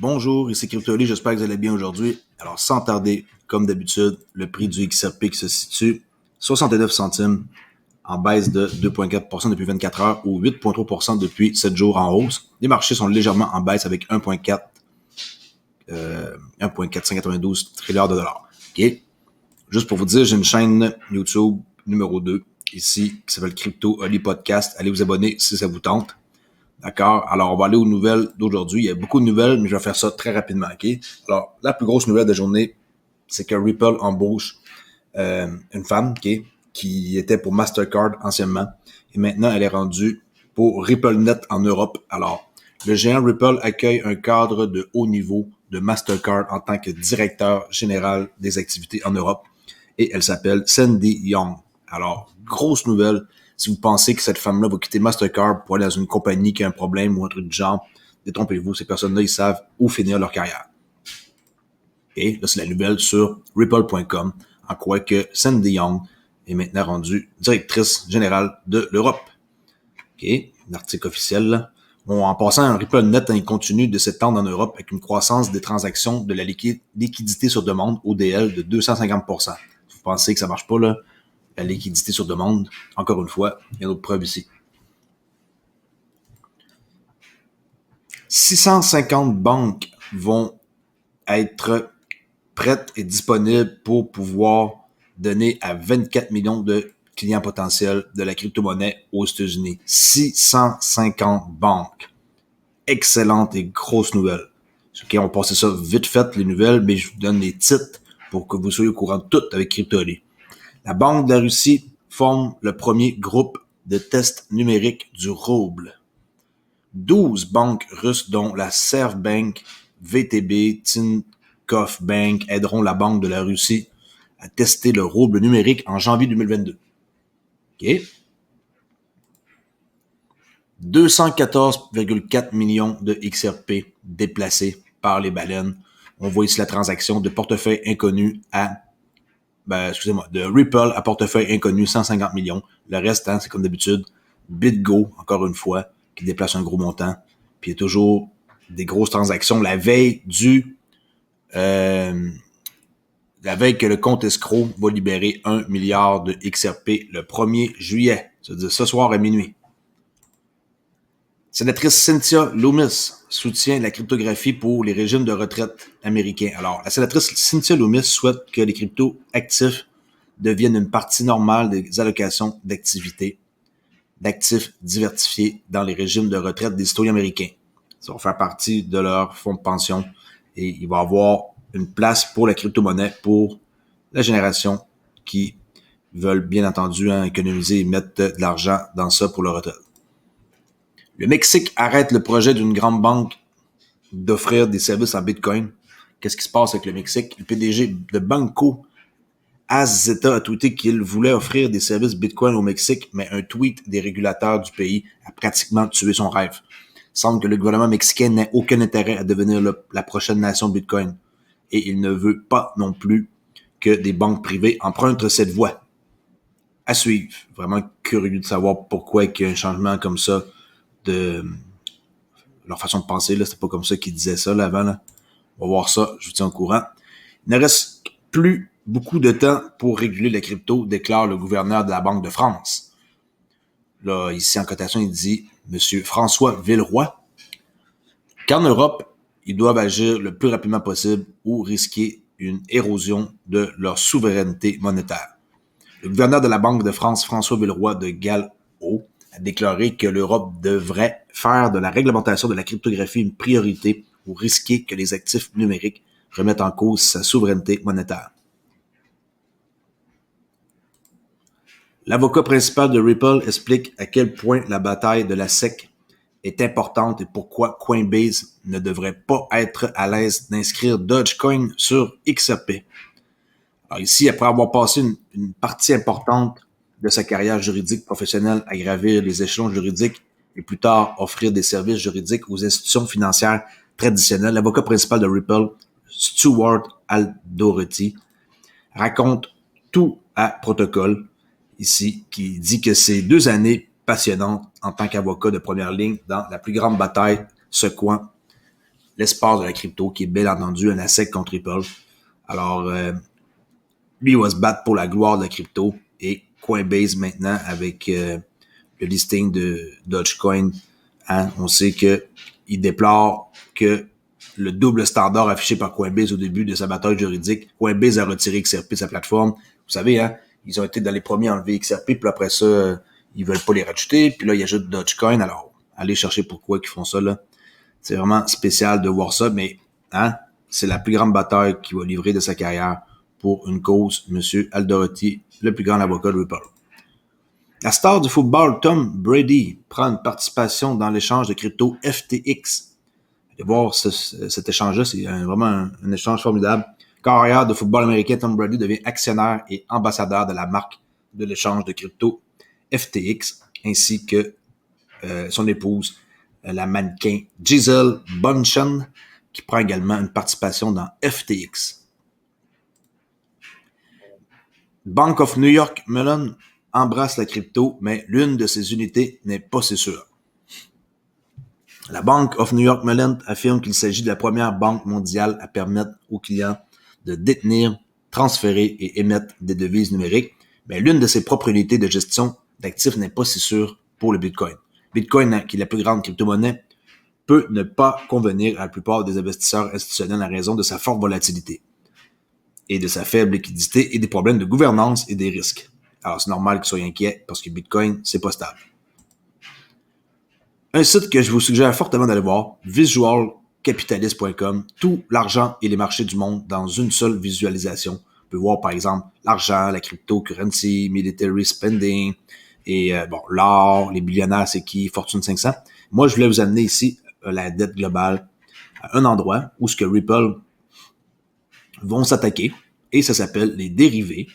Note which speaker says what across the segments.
Speaker 1: Bonjour, ici CryptoLi, j'espère que vous allez bien aujourd'hui. Alors, sans tarder, comme d'habitude, le prix du XRP qui se situe 69 centimes en baisse de 2,4% depuis 24 heures ou 8,3% depuis 7 jours en hausse. Les marchés sont légèrement en baisse avec 1,492 trilliards de dollars. OK? Juste pour vous dire, j'ai une chaîne YouTube numéro 2 ici qui s'appelle CryptoLi Podcast. Allez vous abonner si ça vous tente. D'accord? Alors, on va aller aux nouvelles d'aujourd'hui. Il y a beaucoup de nouvelles, mais je vais faire ça très rapidement, OK? Alors, la plus grosse nouvelle de la journée, c'est que Ripple embauche une femme, OK, qui était pour Mastercard anciennement. Et maintenant, elle est rendue pour RippleNet en Europe. Alors, le géant Ripple accueille un cadre de haut niveau de Mastercard en tant que directeur général des activités en Europe. Et elle s'appelle Sandy Young. Alors, grosse nouvelle. Si vous pensez que cette femme-là va quitter Mastercard pour aller dans une compagnie qui a un problème ou un truc du genre, détrompez-vous, ces personnes-là, ils savent où finir leur carrière. Et là, c'est la nouvelle sur Ripple.com, en quoi que Sandy Young est maintenant rendue directrice générale de l'Europe. OK, l'article officiel, là. Bon, en passant, RippleNet il continue de s'étendre en Europe avec une croissance des transactions de la liquidité sur demande, ODL, de 250%. Si vous pensez que ça marche pas, là, la liquidité sur demande, encore une fois, il y a d'autres preuves ici. 650 banques vont être prêtes et disponibles pour pouvoir donner à 24 millions de clients potentiels de la crypto-monnaie aux États-Unis. 650 banques. Excellente et grosse nouvelle. OK, on va passer ça vite fait, les nouvelles, mais je vous donne les titres pour que vous soyez au courant de tout avec CryptoLi. La Banque de la Russie forme le premier groupe de tests numériques du rouble. 12 banques russes, dont la Servbank, VTB, Tinkoff Bank, aideront la Banque de la Russie à tester le rouble numérique en janvier 2022. OK? 214,4 millions de XRP déplacés par les baleines. On voit ici la transaction de portefeuille inconnu à de Ripple à portefeuille inconnu, 150 millions. Le reste, c'est comme d'habitude, BitGo, encore une fois, qui déplace un gros montant. Puis il y a toujours des grosses transactions la veille la veille que le compte escroc va libérer 1 milliard de XRP le 1er juillet. C'est-à-dire ce soir à minuit. Sénatrice Cynthia Lummis soutient la cryptographie pour les régimes de retraite américains. Alors, la sénatrice Cynthia Lummis souhaite que les cryptos actifs deviennent une partie normale des allocations d'actifs diversifiés dans les régimes de retraite des citoyens américains. Ça va faire partie de leur fonds de pension et il va y avoir une place pour la crypto-monnaie pour la génération qui veulent bien entendu économiser et mettre de l'argent dans ça pour leur retraite. Le Mexique arrête le projet d'une grande banque d'offrir des services en Bitcoin. Qu'est-ce qui se passe avec le Mexique? Le PDG de Banco Azteca a tweeté qu'il voulait offrir des services Bitcoin au Mexique, mais un tweet des régulateurs du pays a pratiquement tué son rêve. Il semble que le gouvernement mexicain n'a aucun intérêt à devenir la prochaine nation Bitcoin. Et il ne veut pas non plus que des banques privées empruntent cette voie. À suivre. Vraiment curieux de savoir pourquoi il y a un changement comme ça de leur façon de penser. Là, c'est pas comme ça qu'ils disaient ça là, avant. Là. On va voir ça, je vous tiens au courant. Il ne reste plus beaucoup de temps pour réguler la crypto, déclare le gouverneur de la Banque de France. Là, ici en cotation, il dit M. François Villeroy qu'en Europe, ils doivent agir le plus rapidement possible ou risquer une érosion de leur souveraineté monétaire. Le gouverneur de la Banque de France, François Villeroy de Galhau, a déclaré que l'Europe devrait faire de la réglementation de la cryptographie une priorité ou risquer que les actifs numériques remettent en cause sa souveraineté monétaire. L'avocat principal de Ripple explique à quel point la bataille de la SEC est importante et pourquoi Coinbase ne devrait pas être à l'aise d'inscrire Dogecoin sur XRP. Alors ici, après avoir passé une partie importante de sa carrière juridique professionnelle à gravir les échelons juridiques et plus tard offrir des services juridiques aux institutions financières traditionnelles, l'avocat principal de Ripple, Stuart Aldoretti, raconte tout à Protocol, ici, qui dit que c'est 2 années passionnantes en tant qu'avocat de première ligne dans la plus grande bataille secouant l'espace de la crypto, qui est bien entendu un asset contre Ripple. Alors, lui, il va se battre pour la gloire de la crypto. Et Coinbase, maintenant, avec le listing de Dogecoin, hein, on sait qu'il déplore que le double standard affiché par Coinbase au début de sa bataille juridique, Coinbase a retiré XRP de sa plateforme. Vous savez, hein, ils ont été dans les premiers à enlever XRP, puis après ça, ils veulent pas les rajouter, puis là, ils ajoutent Dogecoin. Alors, allez chercher pourquoi ils font ça, là. C'est vraiment spécial de voir ça, mais hein, c'est la plus grande bataille qu'il va livrer de sa carrière pour une cause, M. Alderoty, le plus grand avocat de Ripple. La star du football, Tom Brady, prend une participation dans l'échange de crypto FTX. Allez voir cet échange-là, c'est vraiment un échange formidable. Carrière de football américain, Tom Brady devient actionnaire et ambassadeur de la marque de l'échange de crypto FTX, ainsi que son épouse, la mannequin Gisele Bündchen, qui prend également une participation dans FTX. Bank of New York Mellon embrasse la crypto, mais l'une de ses unités n'est pas si sûre. La Bank of New York Mellon affirme qu'il s'agit de la première banque mondiale à permettre aux clients de détenir, transférer et émettre des devises numériques, mais l'une de ses propres unités de gestion d'actifs n'est pas si sûre pour le Bitcoin. Bitcoin, qui est la plus grande crypto-monnaie, peut ne pas convenir à la plupart des investisseurs institutionnels en raison de sa forte volatilité et de sa faible liquidité et des problèmes de gouvernance et des risques. Alors, c'est normal qu'ils soient inquiets parce que Bitcoin, c'est pas stable. Un site que je vous suggère fortement d'aller voir, visualcapitalist.com, tout l'argent et les marchés du monde dans une seule visualisation. On peut voir, par exemple, l'argent, la cryptocurrency, military spending, et l'or, les billionnaires, c'est qui, Fortune 500. Moi, je voulais vous amener ici la dette globale à un endroit où ce que Ripple vont s'attaquer, et ça s'appelle les dérivés.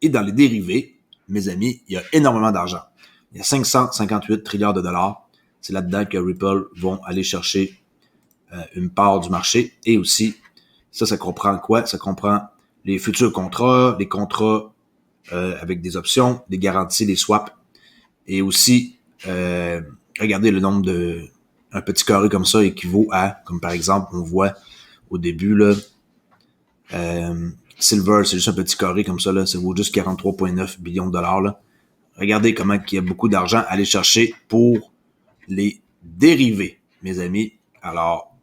Speaker 1: Et dans les dérivés, mes amis, il y a énormément d'argent. Il y a 558 trilliards de dollars. C'est là-dedans que Ripple vont aller chercher une part du marché. Et aussi, ça comprend quoi? Ça comprend les futurs contrats, les contrats avec des options, des garanties, des swaps. Et aussi, regardez le nombre de... Un petit carré comme ça équivaut à, comme par exemple, on voit au début, là, Silver, c'est juste un petit carré comme ça, là, ça vaut juste 43,9 billions de dollars. Là. Regardez comment il y a beaucoup d'argent à aller chercher pour les dérivés, mes amis. Alors,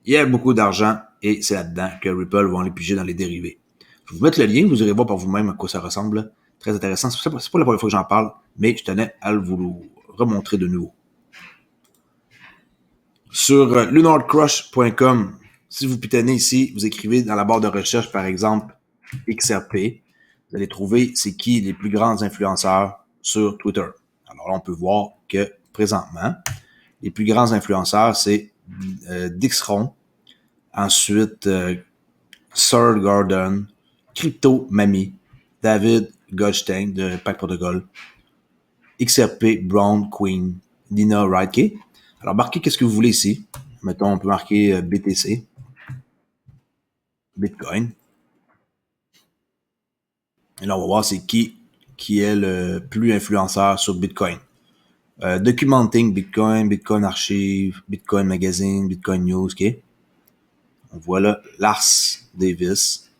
Speaker 1: il y a beaucoup d'argent et c'est là-dedans que Ripple vont aller piger dans les dérivés. Je vais vous mettre le lien, vous irez voir par vous-même à quoi ça ressemble. Là. Très intéressant. C'est pas la première fois que j'en parle, mais je tenais à vous le remontrer de nouveau. Sur lunarcrush.com, si vous pitonnez ici, vous écrivez dans la barre de recherche, par exemple, XRP, vous allez trouver c'est qui les plus grands influenceurs sur Twitter. Alors là, on peut voir que présentement, les plus grands influenceurs, c'est Dixron, ensuite Sir Gordon, Crypto Mami, David Goldstein de Pack Protocol, XRP Brown Queen, Nina Wright. Alors, marquez qu'est-ce que vous voulez ici. Mettons, on peut marquer BTC, Bitcoin. Et là, on va voir c'est qui est le plus influenceur sur Bitcoin. Documenting Bitcoin, Bitcoin Archive, Bitcoin Magazine, Bitcoin News, ok? On voit là Lars Davis,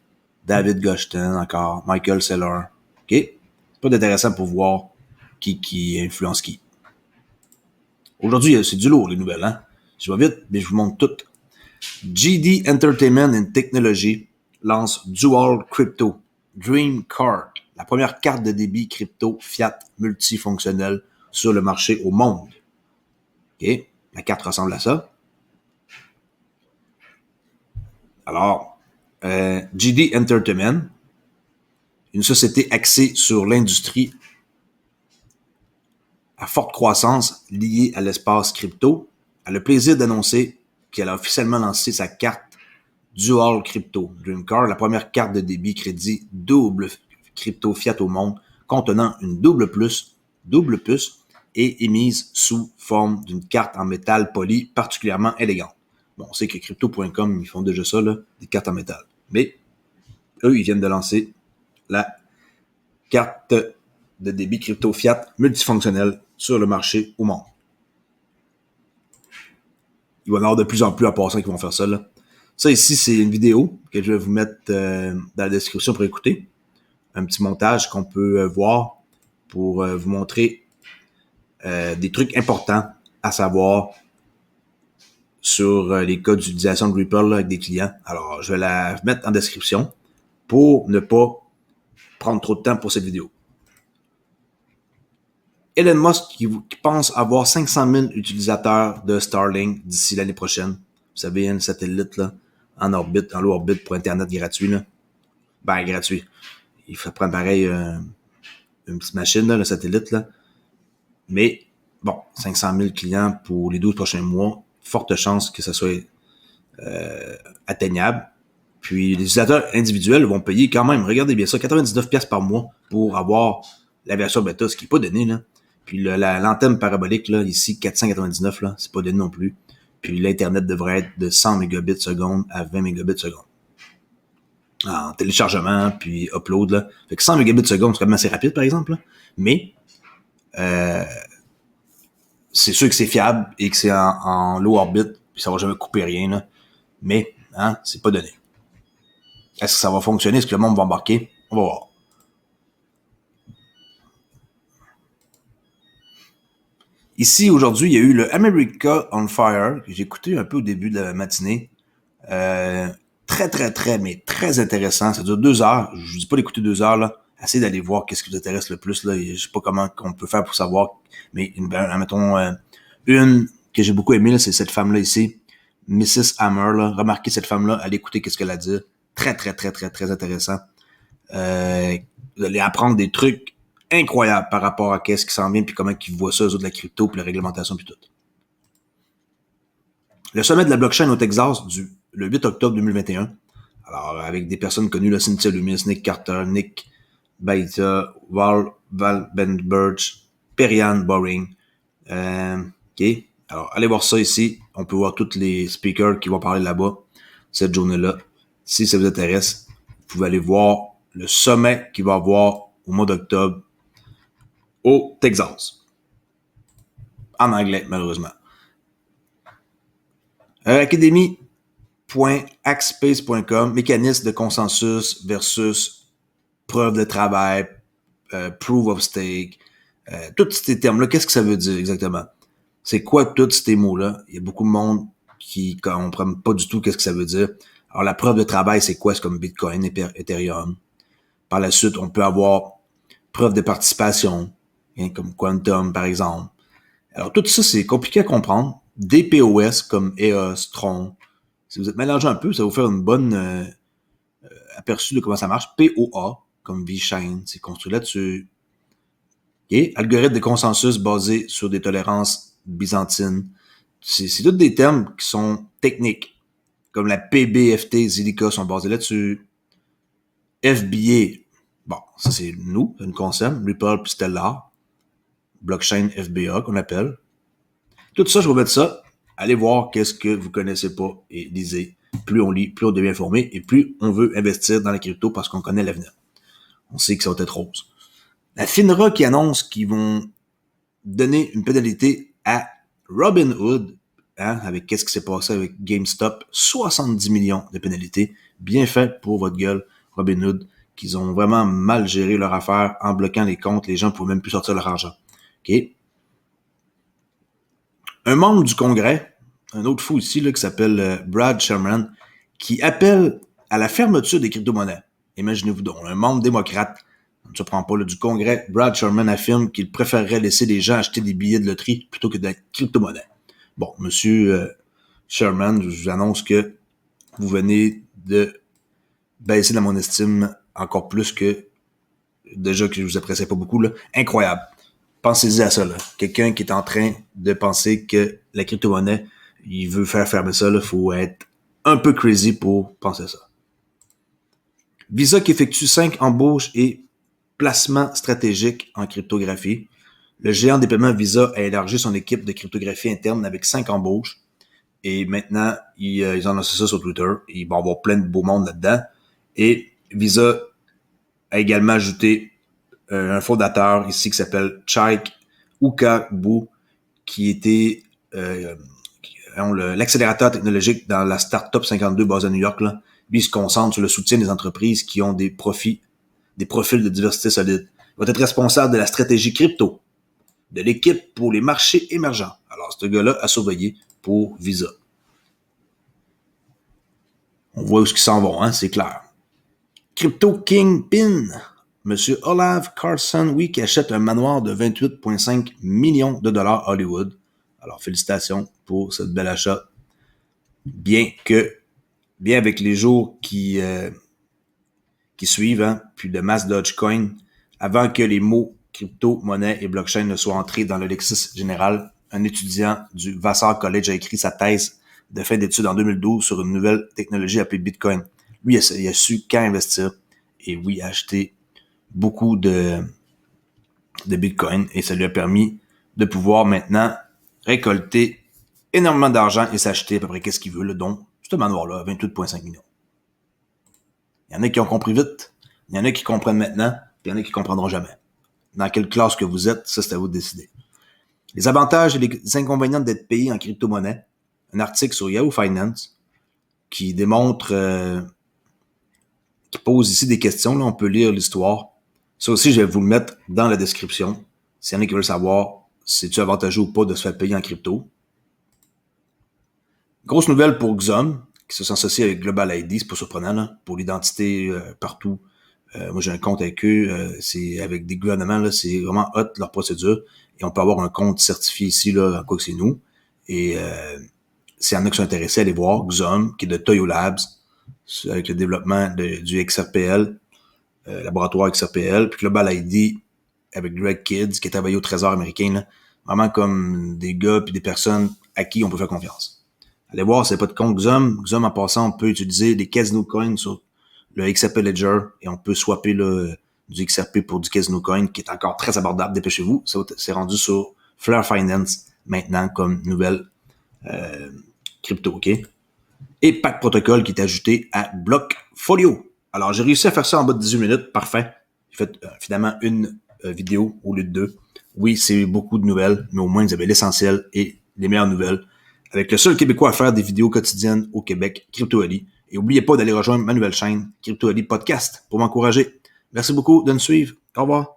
Speaker 1: David Goldstein encore, Michael Saylor, ok? C'est pas intéressant pour voir qui influence qui. Aujourd'hui, c'est du lourd, les nouvelles, hein? Je vais vite, mais je vous montre tout. GD Entertainment and Technology lance Dual Crypto Dream Card, la première carte de débit crypto fiat multifonctionnelle sur le marché au monde. OK? La carte ressemble à ça. Alors, GD Entertainment, une société axée sur l'industrie à forte croissance liée à l'espace crypto, a le plaisir d'annoncer qu'elle a officiellement lancé sa carte Dual Crypto Dream Card, la première carte de débit crédit double crypto fiat au monde, contenant une double puce, et émise sous forme d'une carte en métal poli particulièrement élégante. Bon, on sait que crypto.com, ils font déjà ça, là, des cartes en métal. Mais, eux, ils viennent de lancer la carte de débit crypto fiat multifonctionnelle sur le marché au monde. il va y en avoir de plus en plus en passant qui vont faire ça, là. Ça ici, c'est une vidéo que je vais vous mettre dans la description pour écouter. Un petit montage qu'on peut voir pour vous montrer des trucs importants à savoir sur les cas d'utilisation de Ripple là, avec des clients. Alors, je vais la mettre en description pour ne pas prendre trop de temps pour cette vidéo. Elon Musk qui pense avoir 500 000 utilisateurs de Starlink d'ici l'année prochaine. Vous savez, un satellite là, en orbite, en low orbite pour Internet gratuit. Là. Ben, gratuit. Il faut prendre pareil une petite machine, là, le satellite. Là. Mais, bon, 500 000 clients pour les 12 prochains mois. Forte chance que ça soit atteignable. Puis, les utilisateurs individuels vont payer quand même, regardez bien ça, 99$ par mois pour avoir la version bêta, ce qui n'est pas donné, là. Puis l'antenne parabolique, là, ici, 499, là, c'est pas donné non plus. Puis l'Internet devrait être de 100 mégabits seconde à 20 mégabits seconde. En téléchargement, puis upload, là. Fait que 100 mégabits seconde, c'est quand même assez rapide, par exemple, là. Mais, c'est sûr que c'est fiable et que c'est en low orbit, puis ça va jamais couper rien, là. Mais, hein, c'est pas donné. Est-ce que ça va fonctionner? Est-ce que le monde va embarquer? On va voir. Ici, aujourd'hui, il y a eu le America on Fire, que j'ai écouté un peu au début de la matinée. Très, très, très, mais très intéressant. Ça dure 2 heures. Je vous dis pas d'écouter 2 heures, là. Essayez d'aller voir qu'est-ce qui vous intéresse le plus, là. Je sais pas comment on peut faire pour savoir. Mais, mettons, une que j'ai beaucoup aimée, là, c'est cette femme-là ici. Mrs. Hammer, là. Remarquez cette femme-là. Allez écouter qu'est-ce qu'elle a dit. Très, très, très, très, très intéressant. Vous allez apprendre des trucs incroyables par rapport à qu'est-ce qui s'en vient puis comment ils voient ça, eux autres, de la crypto puis la réglementation puis tout. Le sommet de la blockchain au Texas le 8 octobre 2021. Alors, avec des personnes connues, là, Cynthia Lummis, Nick Carter, Nick Baita, Val Benberge, Perian Boring. OK. Alors, allez voir ça ici. On peut voir tous les speakers qui vont parler là-bas cette journée-là. Si ça vous intéresse, vous pouvez aller voir le sommet qu'il va y avoir au mois d'octobre au Texas. En anglais, malheureusement. Academy.hackspace.com, mécanisme de consensus versus preuve de travail, proof of stake, tous ces termes-là, qu'est-ce que ça veut dire exactement? C'est quoi tous ces mots-là? Il y a beaucoup de monde qui comprend pas du tout qu'est-ce que ça veut dire. Alors, la preuve de travail, c'est quoi? C'est comme Bitcoin, Ethereum. Par la suite, on peut avoir preuve de participation, hein, comme Quantum, par exemple. Alors, tout ça, c'est compliqué à comprendre. Des POS comme EOS, Tron. Si vous êtes mélangé un peu, ça va vous faire une bonne aperçu de comment ça marche. POA, comme VeChain, c'est construit là-dessus. Okay? Algorithme de consensus basé sur des tolérances byzantines. C'est tous des termes qui sont techniques. Comme la PBFT, Zilliqa sont basés là-dessus. FBA, bon, ça c'est nous, ça nous concerne. Ripple puis Stellar. Blockchain FBA qu'on appelle. Tout ça, je vais mettre ça. Allez voir qu'est-ce que vous connaissez pas et lisez. Plus on lit, plus on devient informé et plus on veut investir dans la crypto parce qu'on connaît l'avenir. On sait que ça va être rose. La FINRA qui annonce qu'ils vont donner une pénalité à Robinhood, hein, avec qu'est-ce qui s'est passé avec GameStop, 70 millions de pénalités. Bien fait pour votre gueule, Robinhood, qu'ils ont vraiment mal géré leur affaire en bloquant les comptes. Les gens ne pouvaient même plus sortir leur argent. OK? Un membre du Congrès, un autre fou ici, là, qui s'appelle Brad Sherman, qui appelle à la fermeture des crypto-monnaies. Imaginez-vous donc, un membre démocrate, on ne se prend pas là, du Congrès, Brad Sherman affirme qu'il préférerait laisser les gens acheter des billets de loterie plutôt que de la crypto-monnaie. Bon, monsieur Sherman, je vous annonce que vous venez de baisser dans mon estime encore plus que déjà que je vous appréciais pas beaucoup, là. Incroyable. Pensez-y à ça, là. Quelqu'un qui est en train de penser que la crypto-monnaie, il veut faire fermer ça, là. Faut être un peu crazy pour penser ça. Visa qui effectue 5 embauches et placements stratégiques en cryptographie. Le géant des paiements Visa a élargi son équipe de cryptographie interne avec 5 embauches. Et maintenant, ils ont annoncé ça sur Twitter. Il va y avoir plein de beaux monde là-dedans. Et Visa a également ajouté un fondateur ici qui s'appelle Chaik Ukagbu, qui était l'accélérateur technologique dans la Startup 52 basée à New York, là, lui, il se concentre sur le soutien des entreprises qui ont des profils de diversité solide. Il va être responsable de la stratégie crypto, de l'équipe pour les marchés émergents. Alors, ce gars-là a surveillé pour Visa. On voit où ils s'en vont, hein, c'est clair. Crypto Kingpin, Monsieur Olav Carlson, oui, qui achète un manoir de 28,5 millions de dollars à Hollywood. Alors, félicitations pour ce bel achat. Bien avec les jours qui suivent, hein, puis de masse Dogecoin, avant que les mots crypto, monnaie et blockchain ne soient entrés dans le lexique général, un étudiant du Vassar College a écrit sa thèse de fin d'études en 2012 sur une nouvelle technologie appelée Bitcoin. Lui, il a su quand investir et oui, acheter beaucoup de Bitcoin et ça lui a permis de pouvoir maintenant récolter énormément d'argent et s'acheter à peu près qu'est-ce qu'il veut, là, dont ce manoir-là, 28,5 millions. Il y en a qui ont compris vite, il y en a qui comprennent maintenant, puis il y en a qui comprendront jamais. Dans quelle classe que vous êtes, ça c'est à vous de décider. Les avantages et les inconvénients d'être payé en crypto-monnaie. Un article sur Yahoo Finance qui démontre, qui pose ici des questions. Là, on peut lire l'histoire. Ça aussi, je vais vous le mettre dans la description. S'il y en a qui veulent savoir si c'est-tu avantageux ou pas de se faire payer en crypto. Grosse nouvelle pour Xom, qui se sont associés avec Global ID, c'est pas surprenant, là, pour l'identité partout. Moi, j'ai un compte avec eux, c'est avec des gouvernements, là, c'est vraiment hot leur procédure. Et on peut avoir un compte certifié ici, là, en quoi que c'est nous. Et s'il y en a qui sont intéressés, allez voir Xom, qui est de Toyo Labs, avec le développement du XRPL, laboratoire XRPL, puis Global ID avec Greg Kids, qui a travaillé au Trésor américain, là, vraiment comme des gars puis des personnes à qui on peut faire confiance. Allez voir, c'est pas de compte Xom. Xom, en passant, on peut utiliser des Casino Coins sur le XRP Ledger et on peut swapper du XRP pour du Casino Coin qui est encore très abordable. Dépêchez-vous. Ça, c'est rendu sur Flare Finance maintenant comme nouvelle crypto, OK? Et Pack Protocol qui est ajouté à Blockfolio. Alors, j'ai réussi à faire ça en bas de 18 minutes. Parfait. J'ai fait finalement une vidéo au lieu de 2. Oui, c'est beaucoup de nouvelles, mais au moins, vous avez l'essentiel et les meilleures nouvelles. Avec le seul Québécois à faire des vidéos quotidiennes au Québec, Crypto Ali. Et n'oubliez pas d'aller rejoindre ma nouvelle chaîne, Crypto Ali Podcast, pour m'encourager. Merci beaucoup de me suivre. Au revoir.